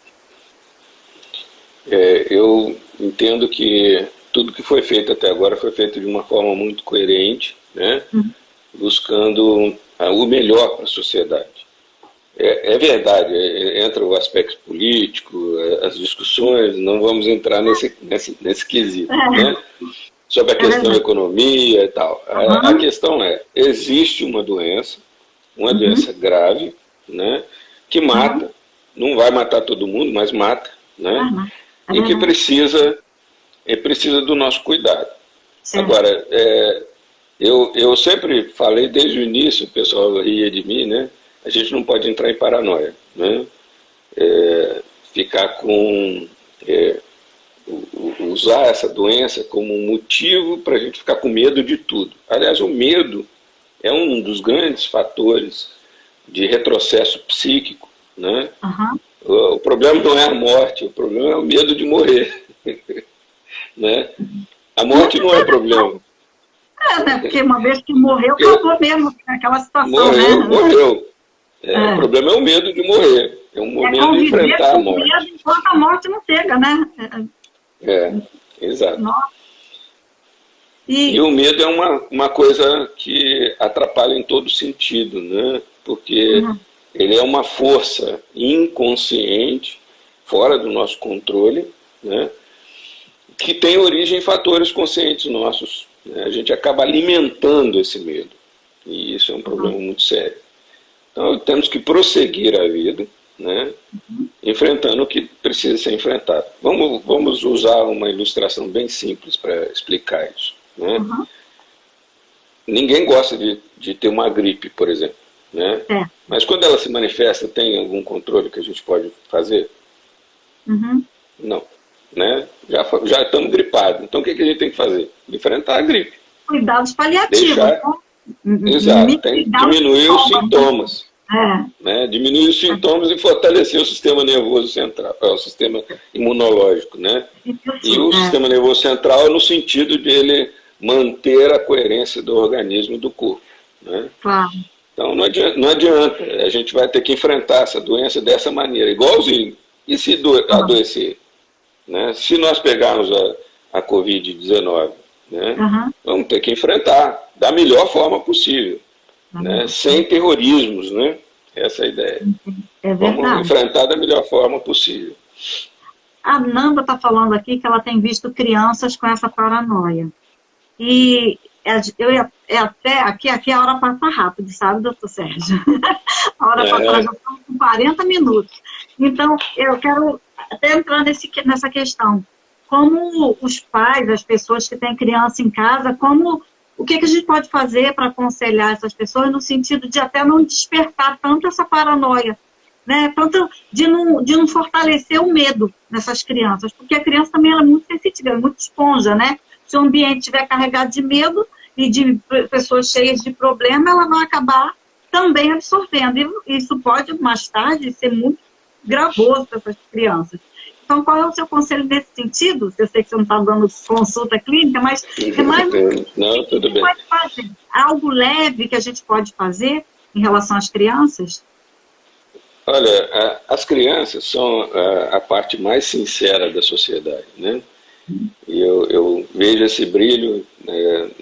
Eu entendo que tudo que foi feito até agora foi feito de uma forma muito coerente, né? Buscando o melhor para a sociedade. É verdade, entra o aspecto político, as discussões, não vamos entrar nesse quesito, né? Sobre a questão da economia e tal. A questão existe uma doença grave, né? Que mata, não vai matar todo mundo, mas mata, né? E que precisa do nosso cuidado. Agora, eu sempre falei desde o início, o pessoal ria de mim, né? A gente não pode entrar em paranoia, né? Ficar usar essa doença como um motivo para a gente ficar com medo de tudo. Aliás, o medo é um dos grandes fatores de retrocesso psíquico, né? O problema não é a morte, o problema é o medo de morrer. Né? A morte não é problema. Né? Porque uma vez que morreu, acabou mesmo aquela situação, morreu, né? Morreu. O problema é o medo de morrer. É um momento de enfrentar a morte. Medo enquanto a morte não chega, né? Exato. Nossa. E o medo é uma coisa que atrapalha em todo sentido, né? Porque ele é uma força inconsciente, fora do nosso controle, né? Que tem origem em fatores conscientes nossos. Né? A gente acaba alimentando esse medo. E isso é um problema muito sério. Então, temos que prosseguir a vida, né? Enfrentando o que precisa ser enfrentado. Vamos usar uma ilustração bem simples para explicar isso. Né? Ninguém gosta de ter uma gripe, por exemplo. Né? Mas quando ela se manifesta, tem algum controle que a gente pode fazer? Não. Né? Já estamos gripados. Então o que a gente tem que fazer? Enfrentar a gripe. Cuidados paliativos. Exato. Tem que diminuir os sintomas. Né? Diminuir os sintomas e fortalecer o sistema nervoso central, o sistema imunológico. Né? E o sistema nervoso central no sentido de ele manter a coerência do organismo e do corpo. Né? Claro. Então não adianta, a gente vai ter que enfrentar essa doença dessa maneira, igualzinho. E se adoecer? Né? Se nós pegarmos a Covid-19, né? Vamos ter que enfrentar da melhor forma possível, né? Sem terrorismos, né? Essa é a ideia. Vamos enfrentar da melhor forma possível. A Nanda está falando aqui que ela tem visto crianças com essa paranoia. E até aqui a hora passa rápido, sabe, doutor Sérgio? A hora passa, já estamos com 40 minutos. Então, eu quero até entrar nessa questão. Como os pais, as pessoas que têm criança em casa, o que a gente pode fazer para aconselhar essas pessoas no sentido de até não despertar tanto essa paranoia, né? Tanto de não fortalecer o medo nessas crianças, porque a criança também ela é muito sensitiva, é muito esponja, né? Se o ambiente estiver carregado de medo e de pessoas cheias de problema, ela vai acabar também absorvendo. E isso pode, mais tarde, ser muito gravoso para essas crianças. Então, qual é o seu conselho nesse sentido? Eu sei que você não está dando consulta clínica, mas é mais não, tudo bem. Pode fazer? Algo leve que a gente pode fazer em relação às crianças? Olha, as crianças são a parte mais sincera da sociedade, né? E eu vejo esse brilho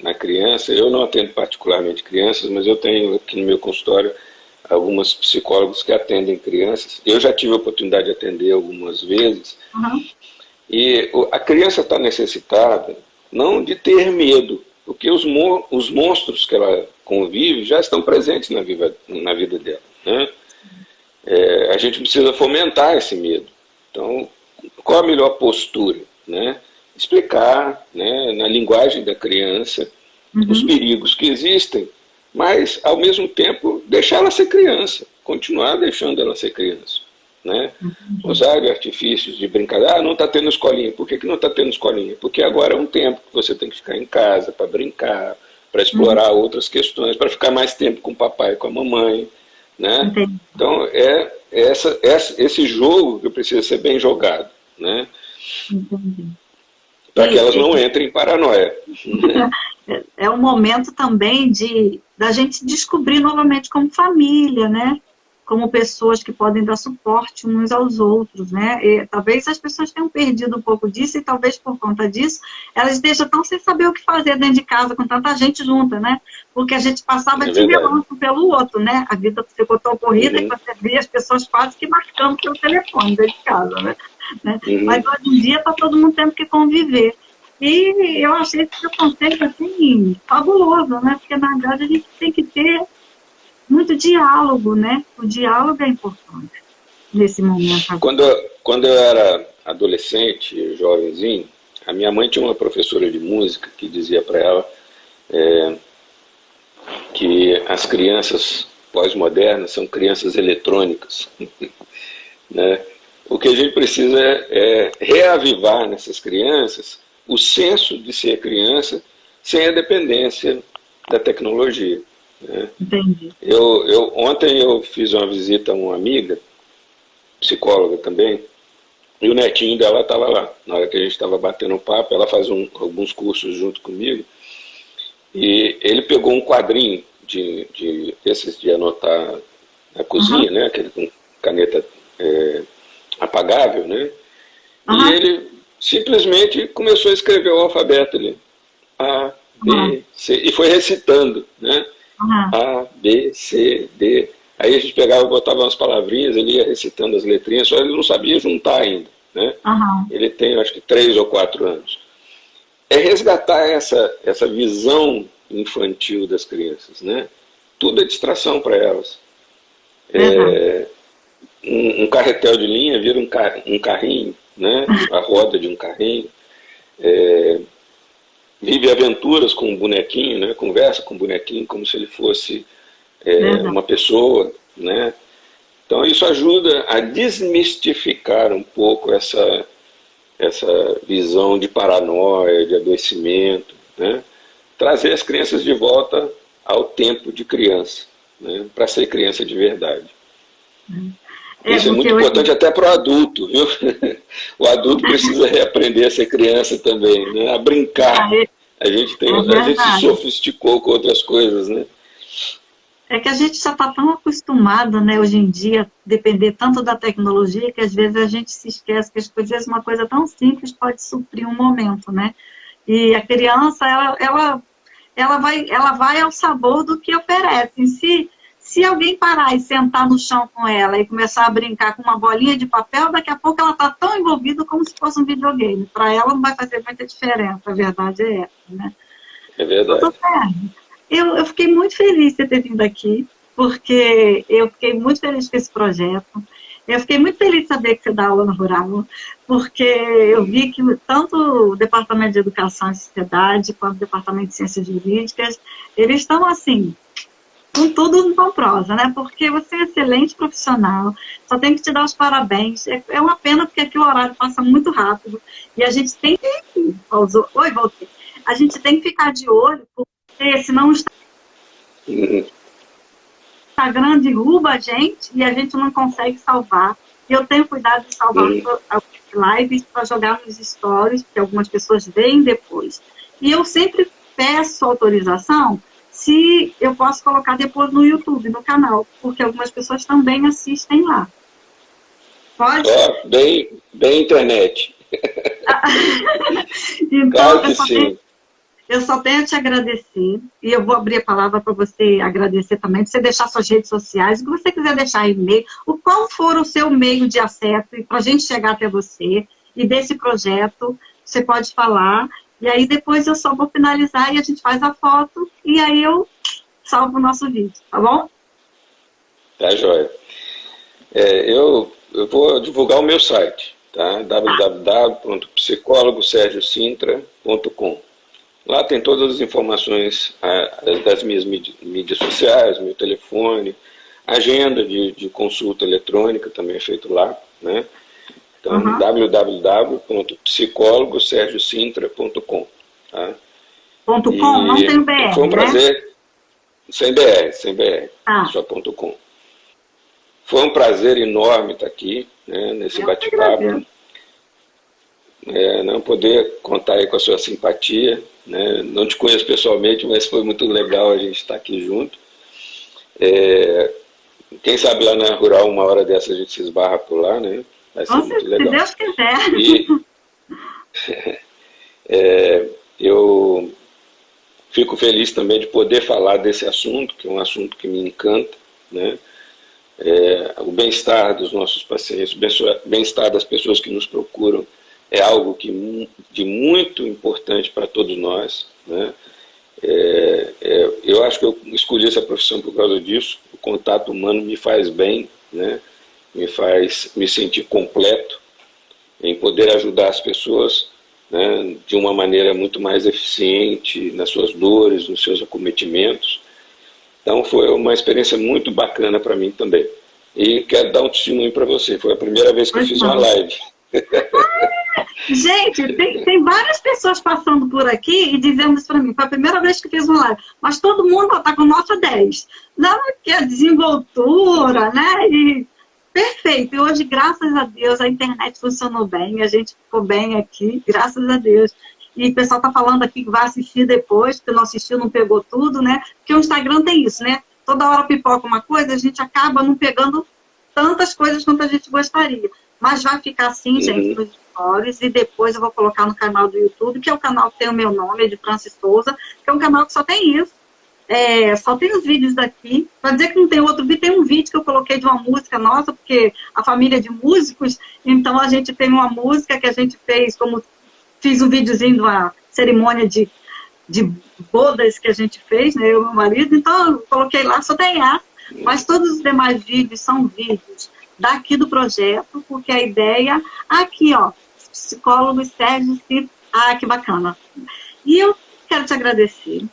na criança. Eu não atendo particularmente crianças, mas eu tenho aqui no meu consultório algumas psicólogos que atendem crianças. Eu já tive a oportunidade de atender algumas vezes. E a criança está necessitada não de ter medo, porque os monstros que ela convive já estão presentes na vida dela. Né? A gente precisa fomentar esse medo. Então, qual a melhor postura? Né? Explicar, né, na linguagem da criança os perigos que existem, mas, ao mesmo tempo, deixar ela ser criança, continuar deixando ela ser criança. Né? Usar artifícios de brincadeira. Não está tendo escolinha. Por que não está tendo escolinha? Porque agora é um tempo que você tem que ficar em casa para brincar, para explorar outras questões, para ficar mais tempo com o papai e com a mamãe. Né? Então, esse jogo que precisa ser bem jogado. Né? Para que elas não entrem em paranoia. É um momento também da gente descobrir novamente como família, né? Como pessoas que podem dar suporte uns aos outros, né? E talvez as pessoas tenham perdido um pouco disso e talvez por conta disso elas estejam tão sem saber o que fazer dentro de casa com tanta gente junta, né? Porque a gente passava tirando um pelo outro, né? A vida ficou tão corrida que você via as pessoas quase que marcando pelo telefone dentro de casa, né? Mas hoje em dia está todo mundo tendo que conviver. E eu achei esse conceito assim fabuloso, né? Porque na verdade a gente tem que ter muito diálogo, né? O diálogo é importante nesse momento. Quando eu era adolescente, jovenzinho, a minha mãe tinha uma professora de música que dizia para ela que as crianças pós-modernas são crianças eletrônicas. Né? O que a gente precisa é reavivar nessas crianças o senso de ser criança sem a dependência da tecnologia. Né? Entendi. Ontem eu fiz uma visita a uma amiga, psicóloga também, e o netinho dela estava lá. Na hora que a gente estava batendo papo, ela faz alguns cursos junto comigo, E ele pegou um quadrinho esses de anotar na cozinha, né? Aquele com caneta apagável, né? E ele simplesmente começou a escrever o alfabeto ali. A, B, C, e foi recitando, né? A, B, C, D. Aí a gente pegava, botava umas palavrinhas, ele ia recitando as letrinhas, só ele não sabia juntar ainda, né? Ele tem, acho que 3 ou 4 anos. É resgatar essa visão infantil das crianças, né? Tudo é distração para elas. Um carretel de linha vira um carrinho, né? A roda de um carrinho. Vive aventuras com um bonequinho, né? Conversa com um bonequinho como se ele fosse uma pessoa, né? Então isso ajuda a desmistificar um pouco essa visão de paranoia, de adoecimento, né? Trazer as crianças de volta ao tempo de criança, né? Para ser criança de verdade. Isso é muito importante até para o adulto, viu? O adulto precisa reaprender a ser criança também, né? A brincar. A gente se sofisticou com outras coisas, né? É que a gente já está tão acostumado, né, hoje em dia, depender tanto da tecnologia, que às vezes a gente se esquece que às vezes uma coisa tão simples pode suprir um momento, né? E a criança, ela vai ao sabor do que oferece. Se alguém parar e sentar no chão com ela e começar a brincar com uma bolinha de papel, daqui a pouco ela está tão envolvida como se fosse um videogame. Para ela não vai fazer muita diferença, a verdade é essa, né? É verdade. Eu fiquei muito feliz de ter vindo aqui, porque eu fiquei muito feliz com esse projeto. Eu fiquei muito feliz de saber que você dá aula no Rural, porque eu vi que tanto o Departamento de Educação e Sociedade, quanto o Departamento de Ciências Jurídicas, eles estão assim, com tudo em prosa, né? Porque você é excelente profissional, só tenho que te dar os parabéns. É uma pena porque aqui o horário passa muito rápido e a gente tem que... Oi, voltei. A gente tem que ficar de olho, porque senão o Instagram derruba a gente e a gente não consegue salvar. E eu tenho cuidado de salvar as lives para jogar nos stories, que algumas pessoas veem depois. E eu sempre peço autorização se eu posso colocar depois no YouTube, no canal, porque algumas pessoas também assistem lá. Pode? Bem internet. Então, claro que sim. Eu só tenho a te agradecer, e eu vou abrir a palavra para você agradecer também, para você deixar suas redes sociais, o que você quiser deixar e-mail, qual for o seu meio de acesso para a gente chegar até você, e desse projeto, você pode falar, e aí depois eu só vou finalizar e a gente faz a foto, e aí eu salvo o nosso vídeo, tá bom? Tá, joia. Eu vou divulgar o meu site, tá? www.psicologosergiosintra.com. Lá tem todas as informações das minhas mídias sociais, meu telefone, agenda de consulta eletrônica também é feito lá, né? Então, www.psicologosergiosintra.com. Tá? .com? Não tem o BR, foi um prazer, né? sem BR, só .com. Foi um prazer enorme estar aqui, né, nesse bate-papo. Não poder contar aí com a sua simpatia, né? Não te conheço pessoalmente, mas foi muito legal a gente estar aqui junto. Quem sabe lá na Rural, uma hora dessa a gente se esbarra por lá, né? Vai ser muito legal. Se Deus quiser. E eu fico feliz também de poder falar desse assunto, que é um assunto que me encanta, né? O bem-estar dos nossos pacientes, o bem-estar das pessoas que nos procuram é algo de muito importante para todos nós, né? Eu acho que eu escolhi essa profissão por causa disso. O contato humano me faz bem, né? Me faz me sentir completo em poder ajudar as pessoas, né, de uma maneira muito mais eficiente nas suas dores, nos seus acometimentos. Então foi uma experiência muito bacana para mim também. E quero dar um testemunho para você. Foi a primeira vez que eu fiz uma live. Gente, tem várias pessoas passando por aqui e dizendo isso para mim. Foi a primeira vez que fiz uma live. Mas todo mundo está com nota 10. Não que a desenvoltura, né? E perfeito. E hoje, graças a Deus, a internet funcionou bem. A gente ficou bem aqui, graças a Deus. e o pessoal está falando aqui que vai assistir depois, porque não assistiu, não pegou tudo, né? Porque o Instagram tem isso, né? Toda hora pipoca uma coisa, a gente acaba não pegando tantas coisas quanto a gente gostaria. Mas vai ficar assim, gente, nos stories, e depois eu vou colocar no canal do YouTube, que é o canal que tem o meu nome, é de Francis Souza, que é um canal que só tem isso. Só tem os vídeos daqui. Para dizer que não tem outro vídeo, tem um vídeo que eu coloquei de uma música nossa, porque a família é de músicos, então a gente tem uma música que a gente fez, como fiz um videozinho de uma cerimônia de bodas que a gente fez, né, eu e meu marido, então eu coloquei lá, só tem essa, mas todos os demais vídeos são vídeos daqui do projeto, porque a ideia, aqui ó, psicólogo Sérgio Cid, que bacana. E eu quero te agradecer.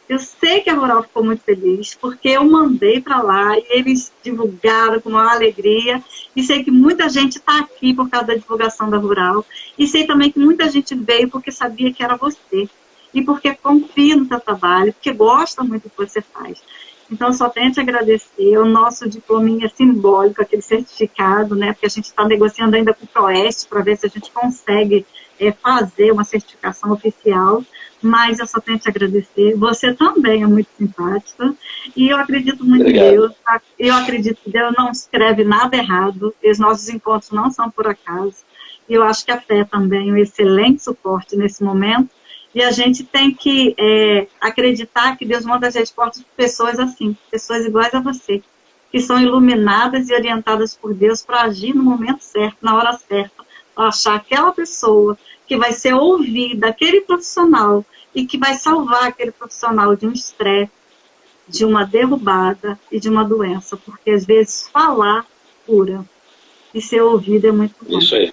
Eu sei que a Rural ficou muito feliz, porque eu mandei para lá e eles divulgaram com uma alegria. E sei que muita gente está aqui por causa da divulgação da Rural. E sei também que muita gente veio porque sabia que era você. E porque confia no seu trabalho, porque gosta muito do que você faz. Então, só tenho a te agradecer. O nosso diplominha simbólico, aquele certificado, né? Porque a gente está negociando ainda com o Proeste para ver se a gente consegue fazer uma certificação oficial. Mas eu só tenho a te agradecer. Você também é muito simpática. E eu acredito muito em Deus. Eu acredito que Deus não escreve nada errado. Os nossos encontros não são por acaso. E eu acho que a fé também é um excelente suporte nesse momento. E a gente tem que acreditar que Deus manda as respostas para pessoas assim, pessoas iguais a você, que são iluminadas e orientadas por Deus para agir no momento certo, na hora certa, para achar aquela pessoa que vai ser ouvida, aquele profissional, e que vai salvar aquele profissional de um estresse, de uma derrubada e de uma doença, porque às vezes falar cura, e ser ouvido é muito bom. Isso aí.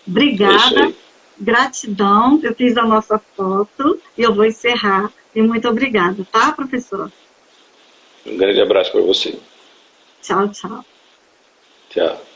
Obrigada. Isso aí. Gratidão, eu fiz a nossa foto e eu vou encerrar. E muito obrigada, tá, professor? Um grande abraço para você. Tchau, tchau. Tchau.